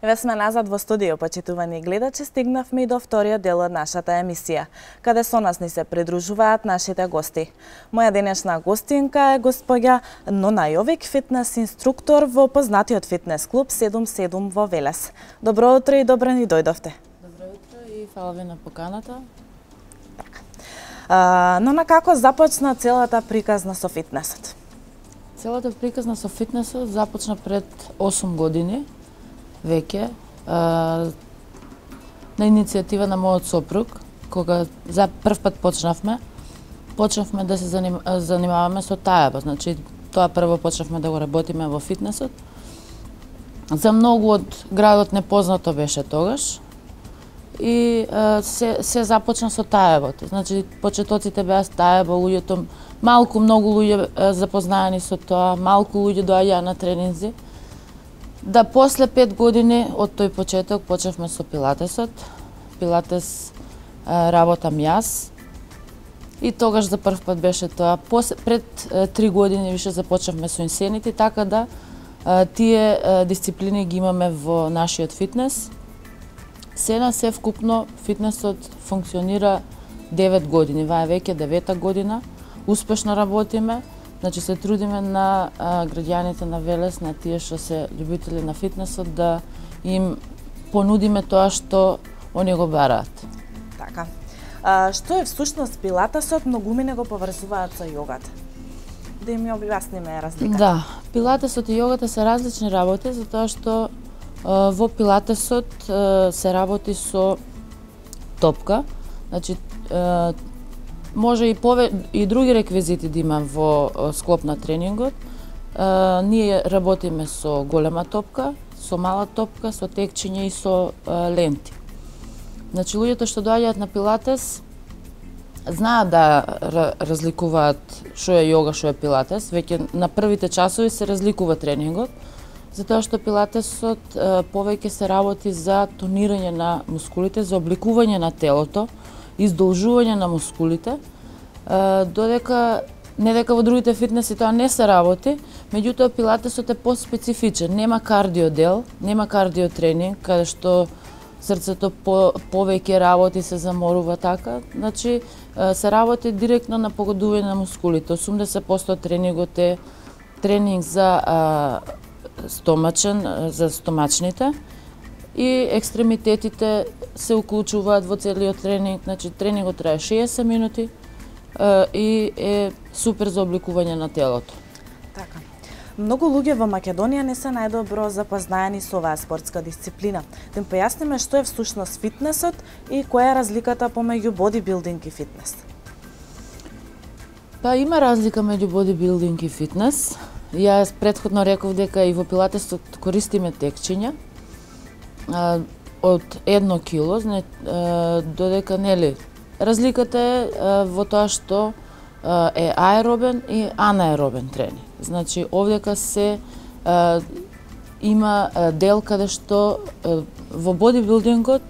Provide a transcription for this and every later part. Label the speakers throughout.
Speaker 1: Еве сме назад во студио, почитувани гледачи, стигнавме и до вториот дел од нашата емисија, каде со нас ни се придружуваат нашите гости. Моја денешна гостинка е госпоѓа Нона Јовик, фитнес инструктор во познатиот фитнес клуб 77 во Велес. Добро утро и добро ни дојдовте.
Speaker 2: Добро утро и фала ви на поканата.
Speaker 1: Нона, како започна целата приказна со фитнесот?
Speaker 2: Целата приказна со фитнесот започна пред 8 години веќе, на иницијатива на мојот сопруг, кога за прв пат почнавме да се занимаваме со тајаба. Значи, тоа прво почнавме да го работиме во фитнесот. За многу од градот непознато беше тогаш и се започна со тајабот. Значи, почетоците беа тајаба, луѓето, малку многу луѓе запознаени со тоа, малку луѓе доаѓаа на тренинзи. Да после 5 години од тој почеток почнавме со пилатесот. Пилатес работам јас. И тогаш за прв пат беше тоа. Пред 3 години више започнавме со инсенити, така да тие дисциплини ги имаме во нашиот фитнес. Сега се вкупно фитнесот функционира 9 години. Ваа е веќе 9-та година. Успешно работиме. Значи се трудиме на граѓаните на Велес, на тие што се љубители на фитнесот, да им понудиме тоа што они го бараат.
Speaker 1: Така. Што е всушност пилатесот, многумина го поврзуваат со јогата? Да им ја објасниме разликата.
Speaker 2: Да, пилатесот и јогата се различни работи, затоа што во пилатесот се работи со топка. Значи може и други реквизити да има во склоп на тренингот. Ние работиме со голема топка, со мала топка, со текчиња и со ленти. Значи, луѓето што доаѓаат на пилатес знаат да разликуваат што е јога, што е пилатес. Веќе на првите часови се разликува тренингот, затоа што пилатесот повеќе се работи за тонирање на мускулите, за обликување на телото, издолжување на мускулите, додека не дека во другите фитнеси тоа не се работи, меѓутоа пилатесот е поспецифичен, нема кардио дел, нема кардио тренинг, каде што срцето повеќе работи, се заморува така. Значи, се работи директно на погодување на мускулите. 80% тренингот е тренинг за за стомачните, и екстремитетите се уклучуваат во целиот тренинг. Значи, тренингот трае 60 минути и е супер за обликување на телото.
Speaker 1: Така. Многу луѓе во Македонија не се најдобро запознаени со оваа спортска дисциплина. Да им појасниме што е всушност фитнесот и која е разликата помеѓу бодибилдинг и фитнес.
Speaker 2: Па има разлика меѓу бодибилдинг и фитнес. Јас претходно реков дека и во пилатесот користиме текчиња од 1 кило, додека нели разликата е во тоа што е аеробен и анаеробен тренинг. Значи, овдека се има дел каде што во бодибилдингот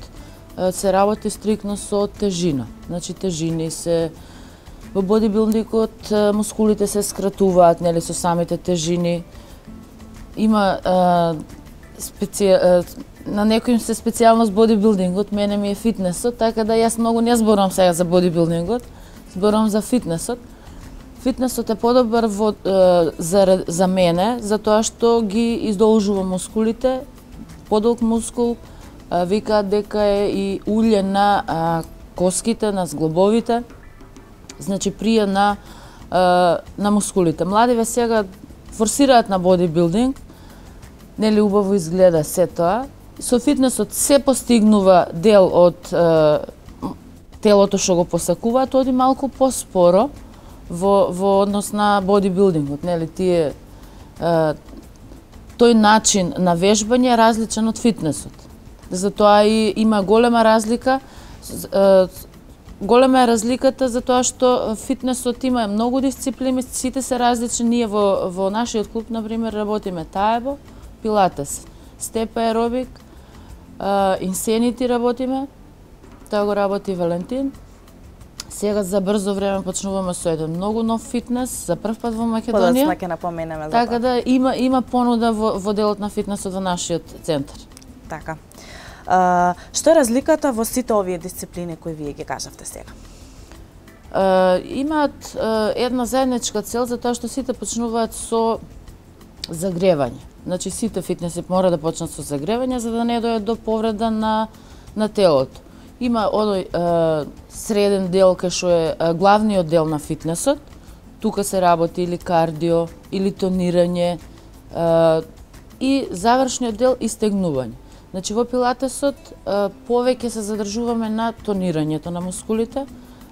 Speaker 2: се работи стрикно со тежина. Значи, тежини се во бодибилдингот мускулите се скратуваат, нели, со самите тежини. Има на некој се специјалност бодибилдингот, мене ми е фитнесот, така да јас многу не зборувам сега за бодибилдингот, зборувам за фитнесот. Фитнесот е подобар за мене, затоа што ги издолжува мускулите, подолг мускул, викаат дека е и улје на коските, на зглобовите, значи прија на мускулите. Младиве сега форсираат на бодибилдинг, нели убаво изгледа се тоа. Со фитнесот се постигнува дел од телото што го посакуваат, оди малку поспоро во однос на бодибилдингот, нели, тој начин на вежбање е различен од фитнесот. Затоа и има голема разлика. Голема е разликата затоа што фитнесот има многу дисциплини, сите се различни. Ние во нашиот клуб, например, работиме тајабо, пилатес, степ аеробик, инсенити работиме, тоа го работи Валентин. Сега за брзо време почнуваме со еден многу нов фитнес, за прв пат во Македонија.
Speaker 1: Подоцна ќе напоменеме за
Speaker 2: така да има понуда во делот на фитнесот во нашиот центар.
Speaker 1: Така. Што е разликата во сите овие дисциплини кои вие ги кажавте сега?
Speaker 2: Имаат една заедничка цел, затоа што сите почнуваат со загревање. Значи сите фитнеси мора да почнат со загревање за да не дојдат до повреда на телото. Има оној среден дел кај што е главниот дел на фитнесот. Тука се работи или кардио, или тонирање и завршниот дел истегнување. Значи во пилатесот повеќе се задржуваме на тонирањето на мускулите,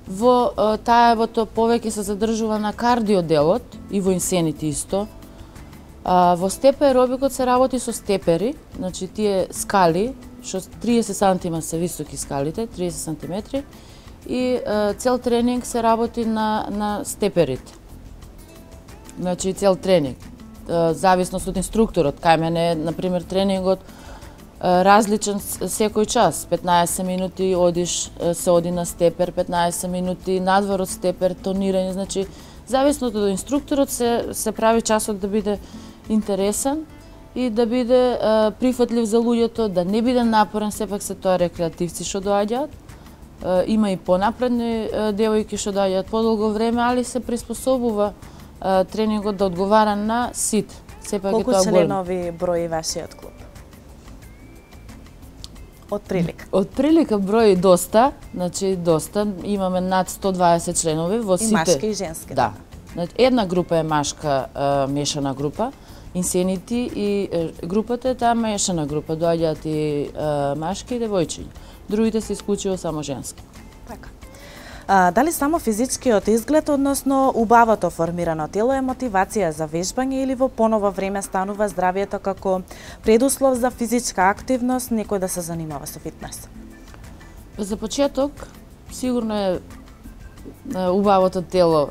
Speaker 2: во таевото повеќе се задржува на кардио делот и во инсенити исто. Во степ аеробикот се работи со степери, значи тие скали, што 30 см се високи скалите, 30 см, и цел тренинг се работи на степерите. Значи цел тренинг, зависност од инструкторот. Кај мене, например, тренингот различен секој час. 15 минути се оди на степер, 15 минути надвор од степер, тонирање. Значи, зависно од инструкторот се прави часот да биде интересен и да биде прифатлив за луѓето, да не биде напорен, сепак се тоа рекреативци што доаѓаат. Има и понапредни девојки што доаѓаат подолго време, али се приспособува тренингот да одговара на сите.
Speaker 1: Колку членови брои вашиот клуб? Од
Speaker 2: прилика брои доста, значи доста. Имаме над 120 членови во сите.
Speaker 1: И машки и женски.
Speaker 2: Да. Значи, една група е машка мешана група, инсенити, и групата е таа мешана група. Доаѓаат и машки и девојчиња. Другите се исклучиво само женски.
Speaker 1: Така. Дали само физичкиот изглед, односно убавото формирано тело е мотивација за вежбање или во поново време станува здравието како предуслов за физичка активност некој да се занимава со фитнес?
Speaker 2: За почеток, сигурно е убавото тело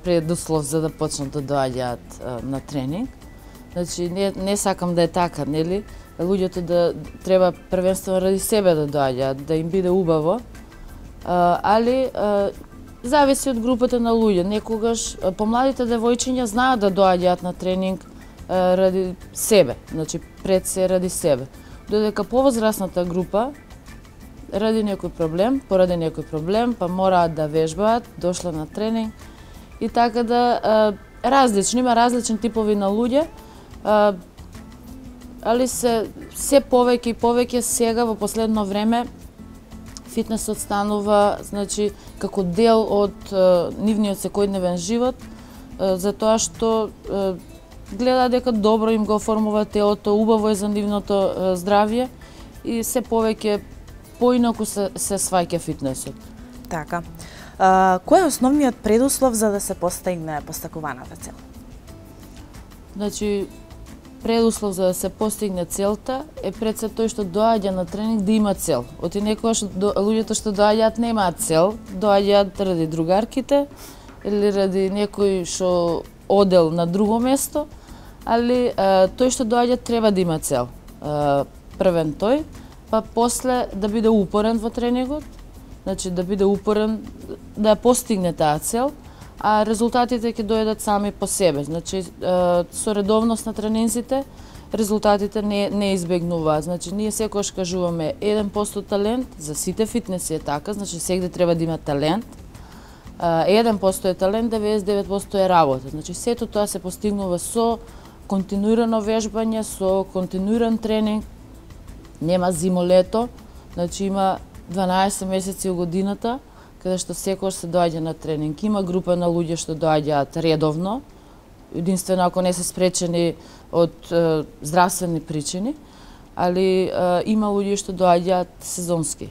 Speaker 2: предуслов за да почнат да доаѓаат на тренинг. Значи, не сакам да е така, нели? Луѓето да треба првенствено ради себе да доаѓаат, да им биде убаво. Али зависи од групата на луѓе. Некогаш помладите девојчиња знаат да доаѓаат на тренинг ради себе, значи пред се ради себе. Додека повозрасната група ради некој проблем, поради некој проблем, па мораат да вежбаат, дошле на тренинг и така да има различни типови на луѓе, али се повеќе и повеќе сега во последно време фитнесот станува, значи, како дел од нивниот секојдневен живот, затоа што гледа дека добро им го оформува телото, убаво е за нивното здравје и се повеќе поинаку се сваќа фитнесот.
Speaker 1: Така. Кој е основниот предуслов за да се постигне постакуваната цел?
Speaker 2: Значи, предуслов за да се постигне целта е пред се тој што доаѓа на тренинг да има цел. Оти некогаш луѓето што доаѓаат немаат цел, доаѓаат ради другарките или ради некој што одел на друго место, али тој што доаѓа треба да има цел. Првен тој, па после да биде упорен во тренингот, значи да биде упорен да постигне таа цел, а резултатите ќе дојдат сами по себе. Значи, со редовност на тренинзите, резултатите не избегнуваат. Значи, ние секогаш кажуваме 1% талент, за сите фитнеси е така, значи сегде треба да има талент. 1% е талент, 99% е работа. Значи, сето тоа се постигнува со континуирано вежбање, со континуиран тренинг. Нема зимо-лето, значи има 12 месеци во годината, каде што секогаш се доаѓа на тренинг. Има група на луѓе што доаѓаат редовно, единствено ако не се спречени од здравствени причини, али има луѓе што доаѓаат сезонски.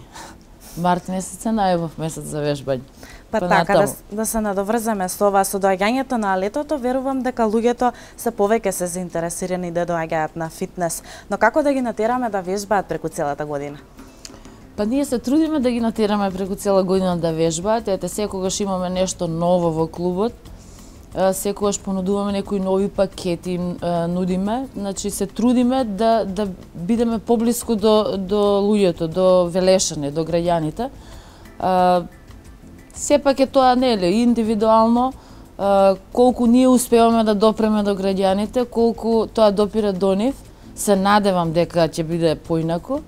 Speaker 2: Март месец е најубав месец за вежбање.
Speaker 1: Па така, да се надоврземе со ова, со доаѓањето на летото, верувам дека луѓето се повеќе се заинтересирани да доаѓаат на фитнес. Но како да ги натераме да вежбаат преку целата година?
Speaker 2: Па ние се трудиме да ги натераме преку цела година да вежбаат. Ете, секогаш имаме нешто ново во клубот. Секогаш понудуваме некои нови пакети, нудиме. Значи се трудиме да бидеме поблиску до луѓето, до велешане, до граѓаните. Сепак е тоа нели индивидуално, колку ние успеваме да допреме до граѓаните, колку тоа допира до нив. се надевам дека ќе биде поинаку,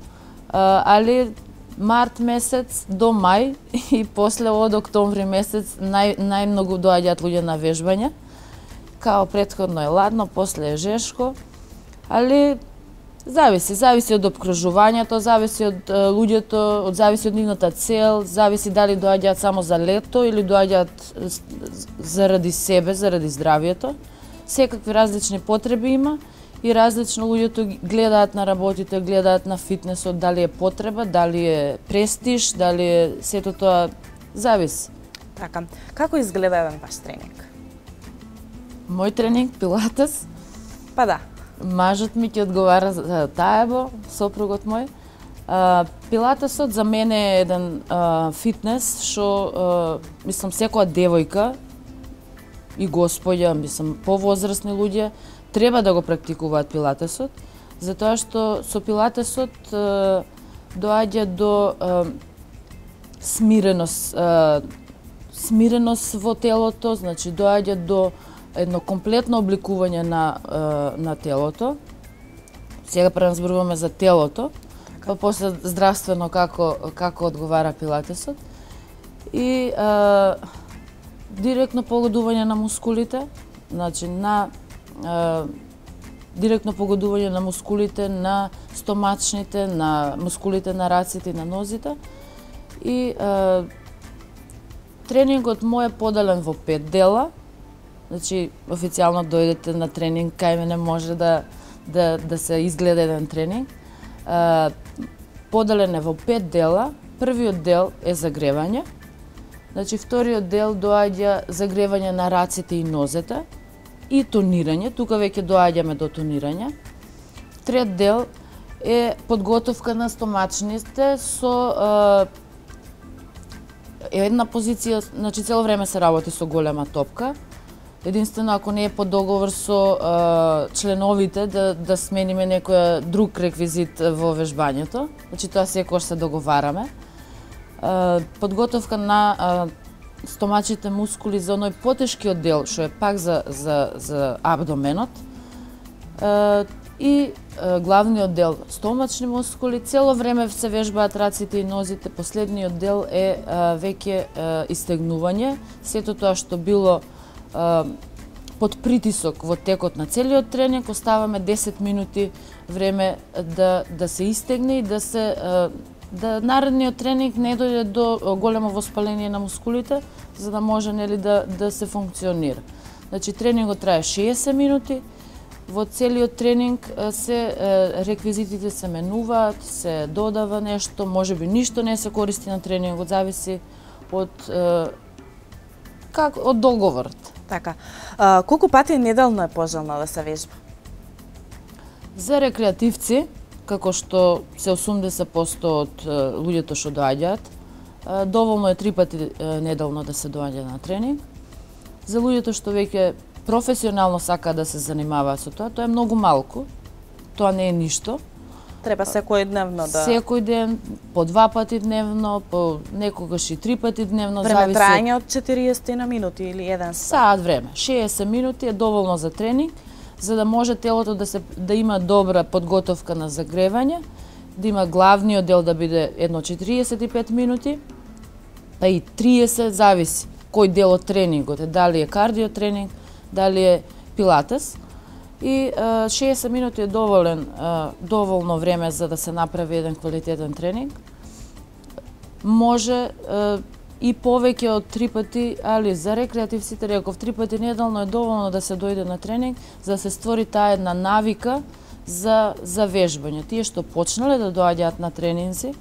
Speaker 2: али март месец до мај и после од октомври месец најмногу доаѓаат луѓе на вежбање. Као претходно е ладно, после е жешко, али зависи од обкружувањето, зависи од луѓето, зависи од нивната цел, зависи дали доаѓаат само за лето или доаѓаат заради себе, заради здравието. Секакви различни потреби има и различно луѓето гледаат на работите, гледаат на фитнесот, дали е потреба, дали е престиж, дали е сето тоа, зависи.
Speaker 1: Така, како изгледа еден ваш тренинг?
Speaker 2: Мој тренинг пилатес.
Speaker 1: Па да.
Speaker 2: Мажот ми ќе одговара за таебо, сопругот мој. Пилатесот за мене е еден фитнес што мислам секоја девојка и господја, мислам повозрасни луѓе треба да го практикуваат пилатесот, затоа што со пилатесот доаѓа до смиреност во телото, значи доаѓа до едно комплетно обликување на телото. Сега преразборуваме за телото, па после здравствено како одговара пилатесот. И директно погодување на мускулите, значи директно погодување на мускулите на стомачните, на мускулите на раците и на нозите. И тренингот мој е поделен во 5 дела. Значи, официјално дојдете на тренинг, кај мене може да се изгледа еден тренинг. Поделен е во 5 дела. Првиот дел е загревање. Значи, вториот дел доаѓа загревање на раците и нозете и тонирање. Тука веќе доаѓаме до тонирање. Трет дел е подготовка на стомачните со една позиција, значи цело време се работи со голема топка. Единствено, ако не е по договор со членовите, да смениме некој друг реквизит во вежбањето. Значи, тоа секогаш се договараме. Подготовка на стомачите мускули за оној потешкиот дел, што е пак за абдоменот. И главниот дел, стомачни мускули, цело време се вежбаат раците и нозите. Последниот дел е веќе истегнување. Сето тоа што било под притисок во текот на целиот тренинг, оставаме 10 минути време да се истегне и да наредниот тренинг не дојде до големо воспаление на мускулите, за да може да се функционира. Значи тренингот трае 60 минути. Во целиот тренинг реквизитите се менуваат, се додава нешто, можеби ништо не се користи на тренингот, зависи од договорот.
Speaker 1: Така. Колку пати неделно е пожелно да се вежба?
Speaker 2: За рекреативци, како што се 80% од луѓето што доаѓаат, доволно е 3 пати неделно да се доаѓа на тренинг. За луѓето што веќе професионално сакаат да се занимаваат со тоа, тоа е многу малку. Тоа не е ништо.
Speaker 1: Треба секој дневно да...
Speaker 2: Секој ден, по 2 пати дневно, по некогаш и 3 пати дневно.
Speaker 1: Време трајање од 40 на минути или 1
Speaker 2: саат време. 60 минути е доволно за тренинг, за да може телото да има добра подготовка на загревање, да има главниот дел да биде едно 45 минути, па и 30, зависи кој дел од тренингот е, дали е кардио тренинг, дали е пилатес. И 60 минути е доволно време за да се направи еден квалитетен тренинг. Може и повеќе од 3 пати, али за рекреативците, реков 3 пати неделно е доволно да се дојде на тренинг, за да се створи таа една навика за вежбање. Тие што почнале да доаѓаат на тренинзи,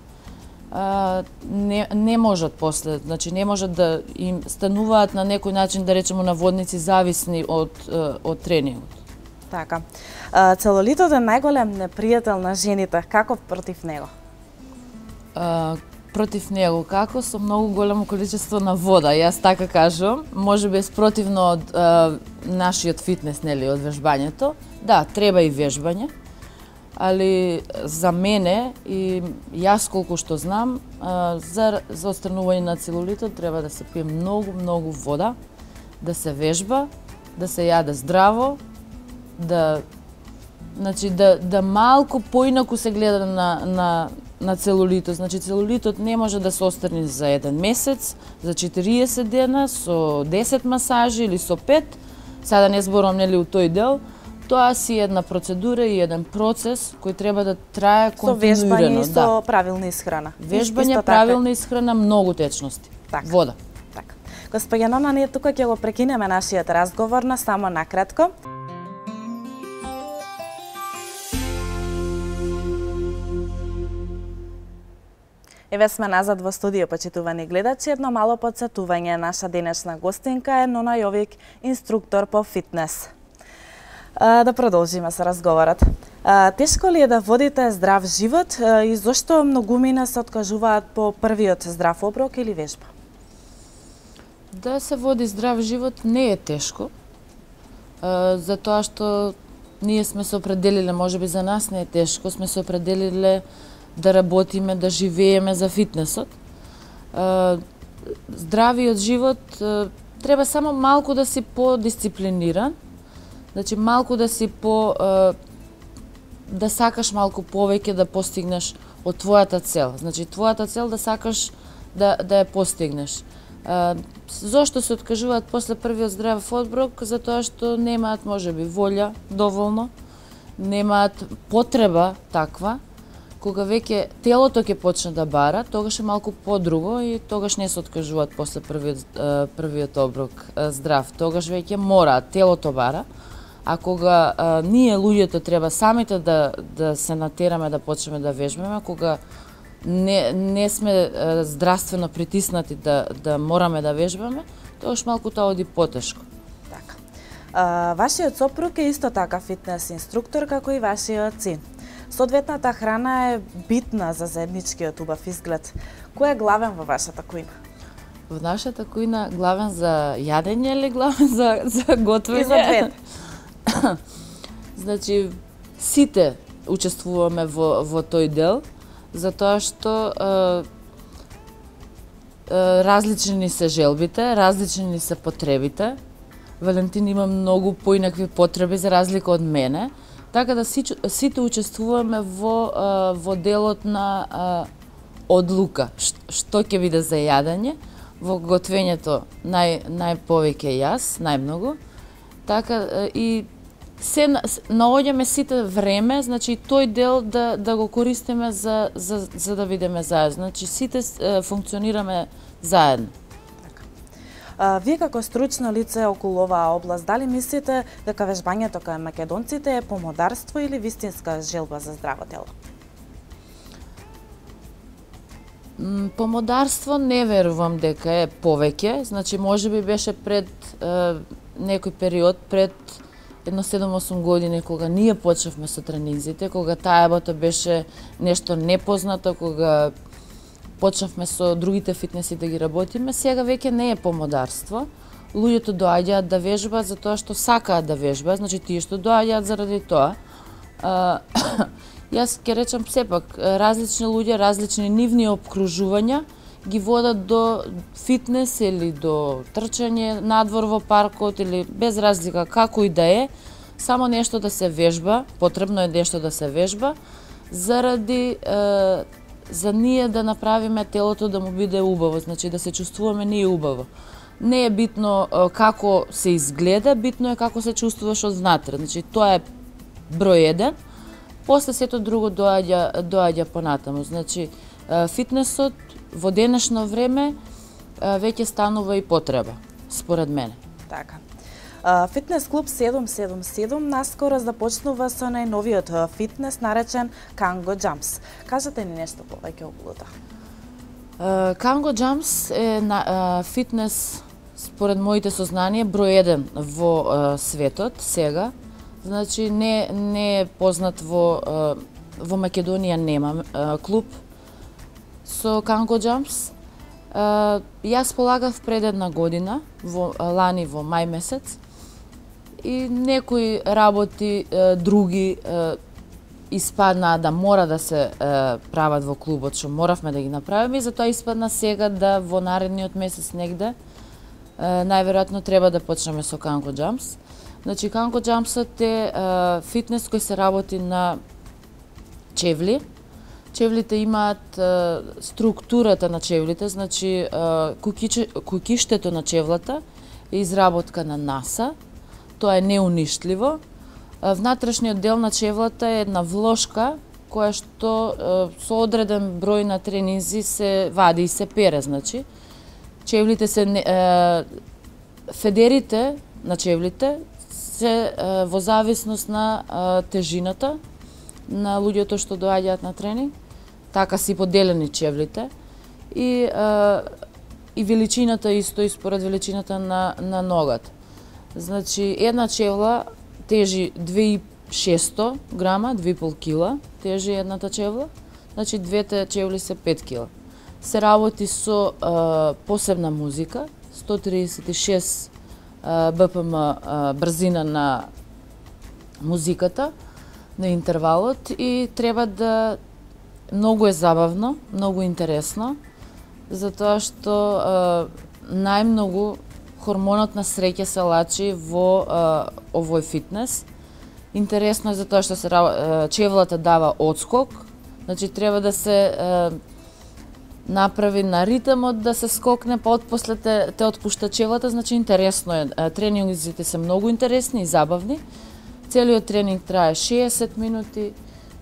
Speaker 2: не можат после, значи не можат да им стануваат на некој начин, да речеме наводници, зависни од тренингот.
Speaker 1: Така. Целулитот е најголем непријател на жените. Како против него?
Speaker 2: Против него како? Со многу големо количество на вода. Јас така кажувам. Можеби е спротивно од нашиот фитнес, нели, од вежбањето. Да, треба и вежбање. Али за мене и јас колку што знам, за отстранување на целулитот треба да се пие многу вода, да се вежба, да се јаде здраво, да Значи да малку поинаку се гледа на целулитот. Значи целулитот не може да се острани за 1 месец, за 40 дена, со 10 масажи или со 5. Сега не зборувам нели у тој дел. Тоа си една процедура и еден процес кој треба да трае континуирано.
Speaker 1: Со вежбање и со правилна исхрана.
Speaker 2: Вежбање, правилна исхрана, многу течности.
Speaker 1: Така.
Speaker 2: Вода.
Speaker 1: Така. Господја Нона, ние тука ќе го прекинеме нашиот разговор на само накратко. Еве сме назад во студио, почитувани гледачи. Едно мало подсетување. Наша денешна гостинка е Нона Јовик, инструктор по фитнес. Да продолжиме со разговорот. Тешко ли е да водите здрав живот и зошто многумина се откажуваат по првиот здрав оброк или вежба?
Speaker 2: Да се води здрав живот не е тешко, затоа што ние сме се определиле, можеби за нас не е тешко, сме се определиле да работиме, да живееме за фитнесот. Здравиот живот треба само малку да си подисциплиниран, значи малку да си да сакаш малку повеќе да постигнеш од твојата цел. Значи твојата цел да сакаш да ја постигнеш. Зошто се откажуваат после првиот здрав оброк? Затоа што немаат можеби волја доволно, немаат потреба таква. Кога веќе телото ќе почне да бара, тогаш е малку подруго и тогаш не се откажуваат после првиот оброк здрав. Тогаш веќе мораат, телото бара. А кога ние луѓето треба самите да се натераме да почнеме да вежбаме, кога не сме здравствено притиснати да мораме да вежбаме, тогаш малку тоа оди потешко.
Speaker 1: Така. Вашиот сопруг е исто така фитнес инструктор како и вашиот син. Соодветната храна е битна за заедничкиот убав изглед. Кој е главен во вашата кујна?
Speaker 2: Во нашата кујна главен за јадење или главен за готвење?
Speaker 1: И за двете.
Speaker 2: Значи, сите учествуваме во тој дел, затоа што различни се желбите, различни се потребите. Валентин има многу поинакви потреби за разлика од мене, така да сите учествуваме во делот на одлука, што ќе биде за јадење. Во готвењето најповеќе јас, најмногу. Така и се наоѓаме сите време, значи тој дел да го користиме за да бидеме заедно. Значи сите функционираме заедно.
Speaker 1: Вие како стручно лице околу оваа област, дали мислите дека вежбањето кај македонците е помодарство или вистинска желба за здраво тело?
Speaker 2: Помодарство не верувам дека е повеќе, значи можеби беше пред некој период, пред едно 7-8 години, кога ние почнавме со тренинзите, кога тајабото беше нешто непознато, кога почнавме со другите фитнеси да ги работиме, сега веќе не е помодарство. Луѓето доаѓаат да вежбаат затоа што сакаат да вежбаат, значи тие што доаѓаат заради тоа. Јас ќе речам сепак, различни луѓе, различни нивни обкружувања ги водат до фитнес или до трчање надвор во паркот или без разлика како и да е, само нешто да се вежба, потребно е нешто да се вежба, заради за ние да направиме телото да му биде убаво, значи да се чувствуваме ние убаво. Не е битно како се изгледа, битно е како се чувствуваш одвнатре. Значи тоа е број 1. После сето друго доаѓа понатаму. Значи фитнесот во денешно време веќе станува и потреба, според мене.
Speaker 1: Така. Фитнес клуб 777 наскоро започнува со најновиот фитнес наречен Kango Jumps. Кажете ни нешто повеќе околу тоа.
Speaker 2: Kango Jumps е фитнес, според моите сознанија, број 1 во светот сега. Значи не е познат во Македонија, нема клуб со Kango Jumps. Јас полагав пред една година, лани во мај месец, и некои работи други испаднаа да мора да се прават во клубот, што моравме да ги направиме, и затоа испадна сега да во наредниот месец негде најверојатно треба да почнеме со Kango Jumps. Значи, Kanko Jumpsuit е фитнес кој се работи на чевли. Чевлите имаат структурата на чевлите, значи кукиштето на чевлата е изработка на НАСА. Тоа е неуништливо. Внатрешниот дел на чевлата е една влошка која што со одреден број на тренинзи се вади и се пере, значи. Чевлите се федерите на чевлите се во зависност на тежината на луѓето што доаѓаат на тренинг, така си поделени чевлите и величината исто и според величината на ногата. Значи една чевла тежи 2600 грама, 2,5 кила тежи едната чевла, значи двете чевли се 5 кила. Се работи со посебна музика, 136 БПМ брзина на музиката, на интервалот и треба да многу е забавно, многу интересно, затоа што најмногу хормонот на среќа се лачи во овој фитнес. Интересно е затоа што чевлата дава отскок, значи треба да се направи на ритмот да се скокне, па отпосле те отпушта чевлата, значи интересно е. Тренингите се многу интересни и забавни. Целиот тренинг трае 60 минути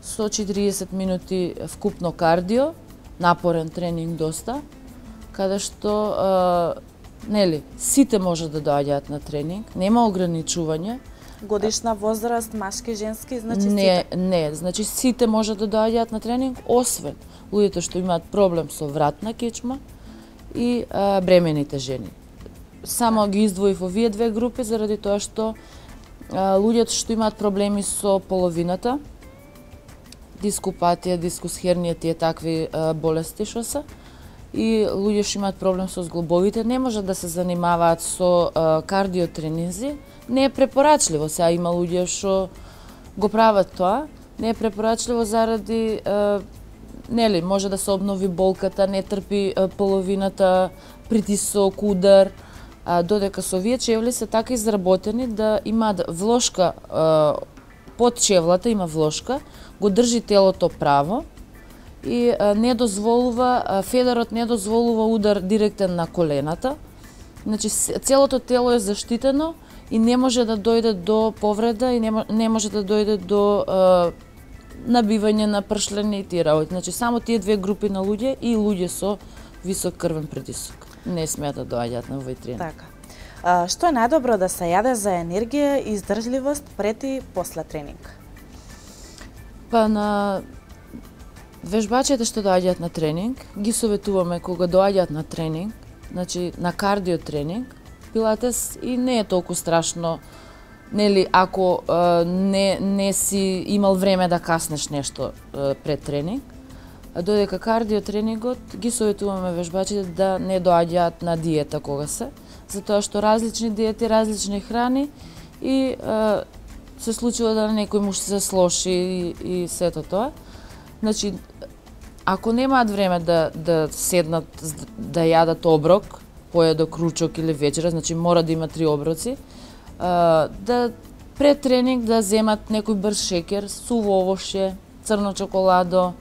Speaker 2: со 40 минути вкупно кардио, напорен тренинг доста, каде што сите може да доаѓаат на тренинг, нема ограничување.
Speaker 1: Годишна возраст, машки, женски, значи сите?
Speaker 2: Не, значи сите може да доаѓаат на тренинг, освен луѓето што имаат проблем со вратна кечма и бремените жени. Само ги издвоив овие две групи заради тоа што луѓето што имаат проблеми со половината, дископатија, дискус хернија, тие такви болести што се, и луѓе што имаат проблем со зглобовите, не може да се занимаваат со кардиотренинзи, не е препорачливо. Сега има луѓе што го прават тоа, не е препорачливо заради може да се обнови болката, не трпи половината, притисок, удар, додека со овие чевли се така изработени да имаат влошка под чевлата, има влошка, го држи телото право и не дозволува, федерот не дозволува удар директен на колената. Значи целото тело е заштитено и не може да дојде до повреда и не може да дојде до набивање на пршлени и тие работи. Значи само тие две групи на луѓе и луѓе со висок крвен притисок не смеат да доаѓаат на овој тренинг.
Speaker 1: Така. Што е најдобро да се јаде за енергија и издржливост пред и после тренинг?
Speaker 2: Па на вежбачите што доаѓаат на тренинг, ги советуваме кога доаѓаат на тренинг, значи на кардио тренинг, пилатес и не е толку страшно, ако не си имал време да каснеш нешто пред тренинг. Додека кардио тренингот ги советуваме вежбачите да не доаѓаат на диета кога се, затоа што различни диети, различни храни и се случува да некој му се слоши и сето тоа. Значи, ако немаат време да седнат да јадат оброк, поедок, ручок или вечера, значи мора да има 3 оброци, да пред тренинг да земат некој брз шекер, суво овошје, црно чоколадо,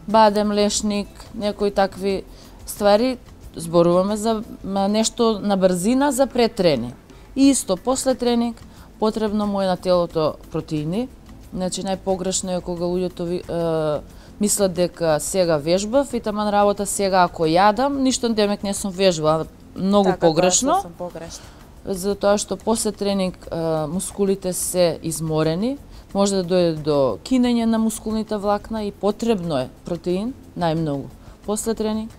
Speaker 2: бадем, лешник, некои такви ствари, зборуваме за нешто на брзина за пред тренинг. И исто, после тренинг, потребно му е на телото протеини, значи најпогрешно е кога луѓето мислат дека сега вежбав и таман работа сега ако јадам, ништо демек не сум вежбав, многу
Speaker 1: така,
Speaker 2: погрешно.
Speaker 1: Така, погрешно.
Speaker 2: Затоа што после тренинг мускулите се изморени, може да дојде до кинење на мускулните влакна и потребно е протеин, најмногу, после тренинг,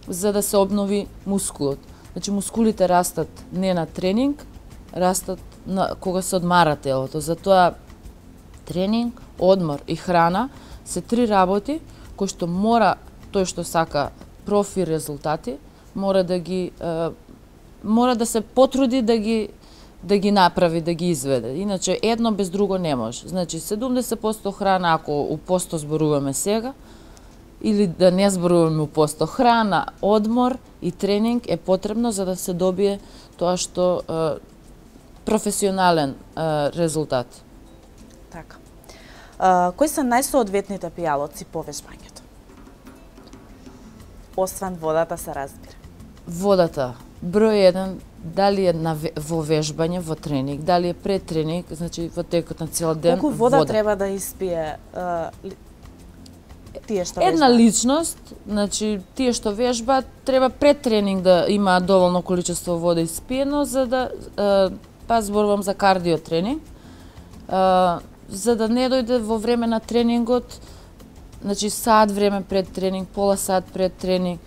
Speaker 2: за да се обнови мускулот. Значи, мускулите растат не на тренинг, растат кога се одмара телото. Затоа тренинг, одмор и храна се 3 работи кои што мора тој што сака профи резултати, мора да се потруди да ги направи, да ги изведе. Иначе едно без друго не може. Значи 70% храна, ако у посто зборуваме сега, или да не зборуваме у посто, храна, одмор и тренинг е потребно за да се добие тоа што професионален резултат.
Speaker 1: Така. Кои се најсоодветните пијалоци по вежбањето? Освен водата, се разбира.
Speaker 2: Водата, број 1, дали е во вежбање, во тренинг, дали е пред тренинг, значи во текот на цел ден,
Speaker 1: колку вода треба да испие тие што
Speaker 2: една
Speaker 1: вежбаат?
Speaker 2: личност, значи тие што вежбаат, треба пред тренинг да имаат доволно количество вода испиено, за да па зборувам за кардио тренинг, за да не дојде во време на тренингот, значи сат време пред тренинг, пола сат пред тренинг.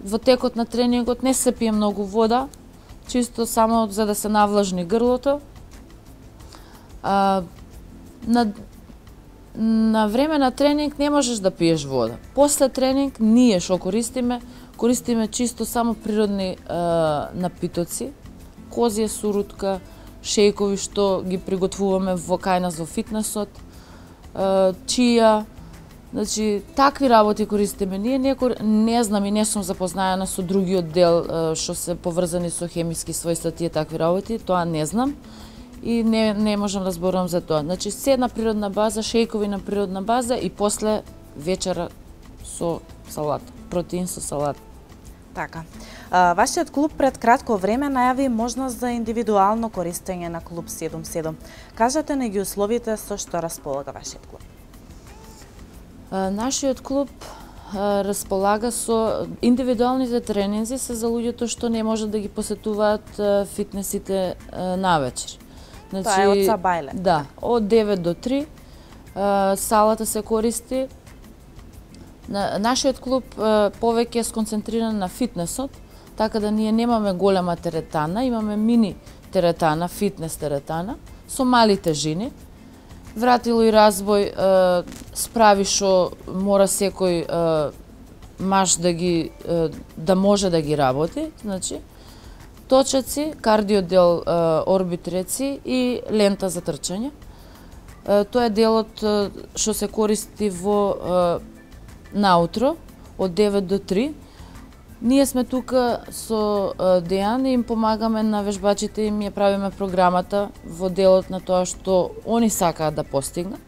Speaker 2: Во текот на тренингот не се пие многу вода, чисто само за да се навлажни грлото. На време на тренинг не можеш да пиеш вода. После тренинг ние што користиме чисто само природни напитоци, козија сурутка, шејкови што ги приготвуваме кај нас во фитнесот, чија, значи такви работи користиме ние. Не знам и не сум запознаена со другиот дел што се поврзани со хемиски својства тие такви работи, тоа не знам и не можам да зборувам за тоа. Значи се на природна база, шејкови на природна база и после вечера со салат, протеин со салат.
Speaker 1: Така. Вашиот клуб пред кратко време најави можност за индивидуално користење на клуб 77. Кажете не ги условите со што располага вашиот клуб.
Speaker 2: Нашиот клуб располага со индивидуалните тренинзи се за луѓето што не можат да ги посетуваат фитнесите навечер. Значи,
Speaker 1: Тоа е од Сабајле.
Speaker 2: Да, од 9 до 3 салата се користи. Нашиот клуб повеќе е сконцентриран на фитнесот, така да ние немаме голема теретана, имаме мини теретана, фитнес теретана, со мали тежини. Вратило и разбој справи што мора секој маж да може да ги работи, значи точаци, кардиодел, орбитреци и лента за трчање. Тоа е делот што се користи во наутро од 9 до 3. Ние сме тука со Дејан и им помагаме на вежбачите, им ја правиме програмата во делот на тоа што они сакаат да постигнат.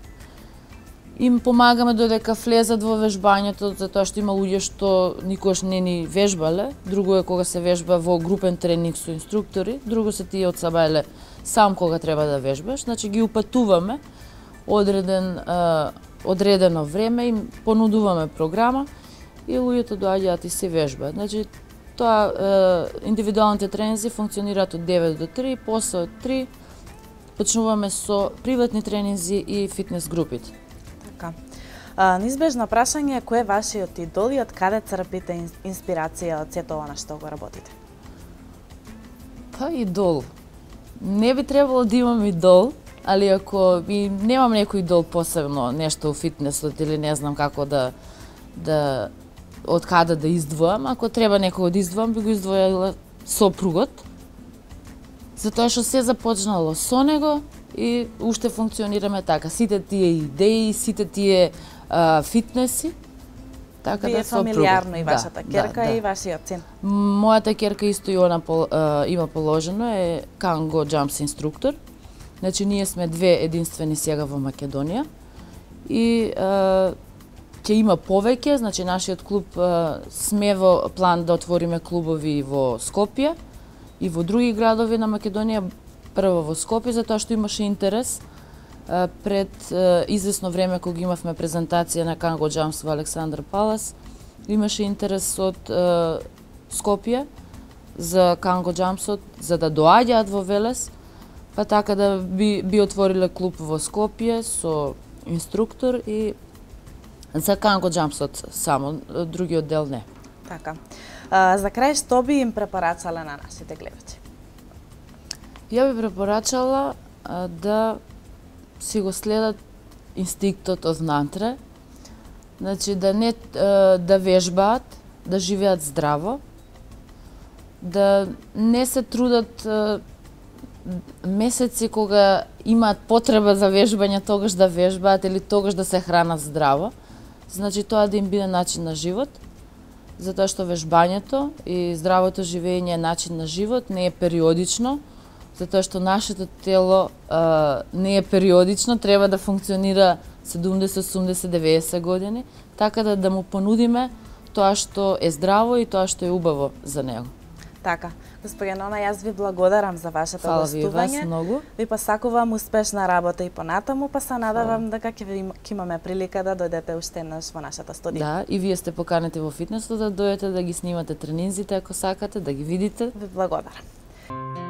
Speaker 2: Им помагаме додека влезат во вежбањето, затоа што има луѓе што никош не ни вежбале. Друго е кога се вежба во групен тренинг со инструктори, друго се тие од Сабајле сам кога треба да вежбаш. Значи ги упатуваме одредено време, им понудуваме програма и луѓето доаѓаат и се вежбаат. Значи тоа индивидуалните тренинзи функционираат од 9 до 3, после од 3 почнуваме со приватни тренинзи и фитнес групите.
Speaker 1: Така. Неизбежно прашање е кој е вашиот идол и од каде црпите инспирација од сето ова на што го работите?
Speaker 2: Па идол. Не би требало да имам идол, али ако немам некој идол посебно, нешто у фитнесот или не знам како од каде да издвојам, ако треба некој да издвојам, би го издвојала сопругот, затоа што се започнало со него и уште функционираме така. Сите тие идеи, сите тие фитнеси, така
Speaker 1: Вие
Speaker 2: да сопругот.
Speaker 1: фамилиарно и вашата ќерка и вашиот син.
Speaker 2: Мојата ќерка исто и она има положено, е Kango Jumps инструктор. Значи ние сме две единствени сега во Македонија и ќе има повеќе, значи нашиот клуб сме во план да отвориме клубови во Скопје и во други градови на Македонија, прво во Скопје, затоа што имаше интерес пред извесно време кога имавме презентација на Kango Jumps во Александар Палас, имаше интерес од Скопје за Kango Jumpsот, за да доаѓаат во Велес, па така да би отвориле клуб во Скопје со инструктор и за Kango Jumpsот само, другиот дел не.
Speaker 1: Така. За крај што би им препорачале на нашите гледачи?
Speaker 2: Ја би препорачала да си го следат инстинктот од внатре, значи да вежбаат, да живеат здраво, да не се трудат месеци кога имаат потреба за вежбање, тогаш да вежбаат или тогаш да се хранат здраво. Значи тоа да им биде начин на живот, затоа што вежбањето и здравото живење е начин на живот, не е периодично, затоа што нашето тело не е периодично, треба да функционира 70, 80, 90 години, така да му понудиме тоа што е здраво и тоа што е убаво за него.
Speaker 1: Така, господја Нона, јас ви благодарам за вашето
Speaker 2: Фала
Speaker 1: гостување.
Speaker 2: ви вас многу.
Speaker 1: Ви посакувам успешна работа и понатаму, па се надевам дека ќе имаме прилика да дојдете уште еднаш во нашата студија.
Speaker 2: Да, и вие сте поканети во фитнесот да дојдете да ги снимате тренинзите ако сакате, да ги видите.
Speaker 1: Ви благодарам.